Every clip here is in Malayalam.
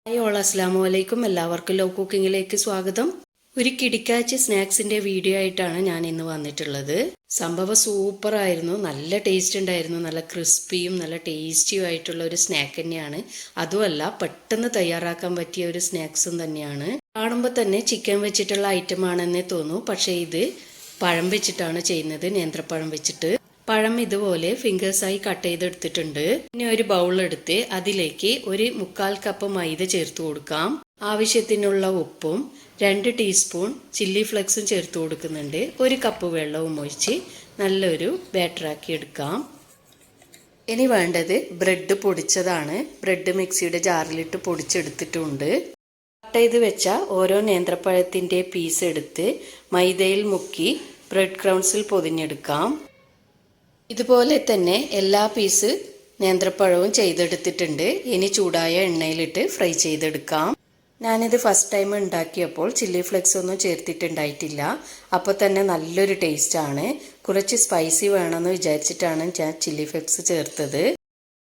ഹായ് ഓൾ അസ്സലാമു അലൈക്കും. എല്ലാവർക്കും ലവ് കുക്കിങ്ങിലേക്ക് സ്വാഗതം. ഒരു കിടിക്കാച്ചി സ്നാക്സിൻ്റെ വീഡിയോ ആയിട്ടാണ് ഞാൻ ഇന്ന് വന്നിട്ടുള്ളത്. സംഭവം സൂപ്പറായിരുന്നു, നല്ല ടേസ്റ്റ് ഉണ്ടായിരുന്നു. നല്ല ക്രിസ്പിയും നല്ല ടേസ്റ്റിയും ആയിട്ടുള്ള ഒരു സ്നാക്ക് തന്നെയാണ്. അതുമല്ല പെട്ടെന്ന് തയ്യാറാക്കാൻ പറ്റിയ ഒരു സ്നാക്സും തന്നെയാണ്. കാണുമ്പോൾ തന്നെ ചിക്കൻ വെച്ചിട്ടുള്ള ഐറ്റം ആണെന്നേ തോന്നൂ, പക്ഷേ ഇത് പഴം വെച്ചിട്ടാണ് ചെയ്യുന്നത്, നേന്ത്രപ്പഴം വെച്ചിട്ട്. പഴം ഇതുപോലെ ഫിംഗേഴ്സായി കട്ട് ചെയ്തെടുത്തിട്ടുണ്ട്. ഇനി ഒരു ബൗൾ എടുത്ത് അതിലേക്ക് ഒരു 1/4 കപ്പ് മൈദ ചേർത്ത് കൊടുക്കാം. ആവശ്യത്തിനുള്ള ഉപ്പും 2 ടീസ്പൂൺ ചില്ലി ഫ്ലെക്സും ചേർത്ത് കൊടുക്കുന്നുണ്ട്. 1 കപ്പ് വെള്ളവും ഒഴിച്ച് നല്ലൊരു ബാറ്ററാക്കി എടുക്കാം. ഇനി വേണ്ടത് ബ്രെഡ് പൊടിച്ചതാണ്. ബ്രെഡ് മിക്സിയുടെ ജാറിലിട്ട് പൊടിച്ചെടുത്തിട്ടുണ്ട്. കട്ട് ചെയ്ത് വെച്ച ഓരോ നേന്ത്രപ്പഴത്തിൻ്റെ പീസ് എടുത്ത് മൈദയിൽ മുക്കി ബ്രെഡ് ക്രൗൺസിൽ പൊതിഞ്ഞെടുക്കാം. ഇതുപോലെ തന്നെ എല്ലാ പീസ് നേന്ത്രപ്പഴവും ചെയ്തെടുത്തിട്ടുണ്ട്. ഇനി ചൂടായ എണ്ണയിലിട്ട് ഫ്രൈ ചെയ്തെടുക്കാം. ഞാനിത് ഫസ്റ്റ് ടൈം ഉണ്ടാക്കിയപ്പോൾ ചില്ലി ഫ്ലെക്സ് ഒന്നും ചേർത്തിട്ടുണ്ടായിട്ടില്ല. അപ്പോൾ തന്നെ നല്ലൊരു ടേസ്റ്റാണ്. കുറച്ച് സ്പൈസി വേണമെന്ന് വിചാരിച്ചിട്ടാണ് ഞാൻ ചില്ലി ഫ്ലെക്സ് ചേർത്തത്.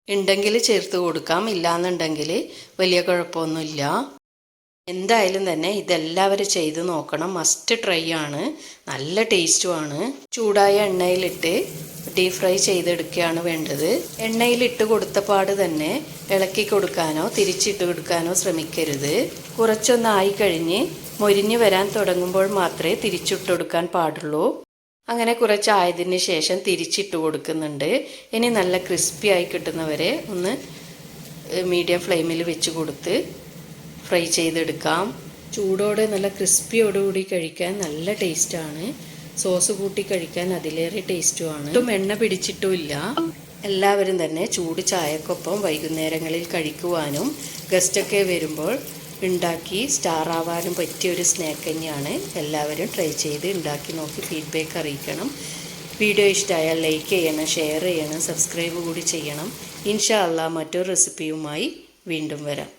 ഉണ്ടെങ്കിൽ ചേർത്ത് കൊടുക്കാം, ഇല്ലാന്നുണ്ടെങ്കിൽ വലിയ കുഴപ്പമൊന്നുമില്ല. എന്തായാലും തന്നെ ഇതെല്ലാവരും ചെയ്ത് നോക്കണം, മസ്റ്റ് ട്രൈ ആണ്, നല്ല ടേസ്റ്റുമാണ്. ചൂടായ എണ്ണയിലിട്ട് ഡീപ് ഫ്രൈ ചെയ്തെടുക്കുകയാണ് വേണ്ടത്. എണ്ണയിലിട്ട് കൊടുത്ത പാട് തന്നെ ഇളക്കി കൊടുക്കാനോ തിരിച്ചിട്ട് കൊടുക്കാനോ ശ്രമിക്കരുത്. കുറച്ചൊന്ന് ആയി കഴിഞ്ഞ് മൊരിഞ്ഞ് വരാൻ തുടങ്ങുമ്പോൾ മാത്രമേ തിരിച്ചിട്ട് കൊടുക്കാൻ പാടുള്ളൂ. അങ്ങനെ കുറച്ചായതിന് ശേഷം തിരിച്ചിട്ട് കൊടുക്കുന്നുണ്ട്. ഇനി നല്ല ക്രിസ്പി ആയി കിട്ടുന്നവരെ ഒന്ന് മീഡിയം ഫ്ലെയിമിൽ വെച്ച് കൊടുത്ത് ഫ്രൈ ചെയ്തെടുക്കാം. ചൂടോടെ നല്ല ക്രിസ്പിയോടുകൂടി കഴിക്കാൻ നല്ല ടേസ്റ്റാണ്. സോസ് കൂട്ടി കഴിക്കാൻ അതിലേറെ ടേസ്റ്റുമാണ്. ഒട്ടും എണ്ണ പിടിച്ചിട്ടുമില്ല. എല്ലാവരും തന്നെ ചൂട് ചായക്കൊപ്പം വൈകുന്നേരങ്ങളിൽ കഴിക്കുവാനും ഗസ്റ്റൊക്കെ വരുമ്പോൾ ഉണ്ടാക്കി സ്റ്റാർ ആവാനും പറ്റിയ ഒരു സ്നാക്ക് തന്നെയാണ്. എല്ലാവരും ട്രൈ ചെയ്ത് ഉണ്ടാക്കി നോക്കി ഫീഡ്ബാക്ക് അറിയിക്കണം. വീഡിയോ ഇഷ്ടമായാൽ ലൈക്ക് ചെയ്യണം, ഷെയർ ചെയ്യണം, സബ്സ്ക്രൈബ് കൂടി ചെയ്യണം. ഇൻഷാ അല്ലാഹ് മറ്റൊരു റെസിപ്പിയുമായി വീണ്ടും വരാം.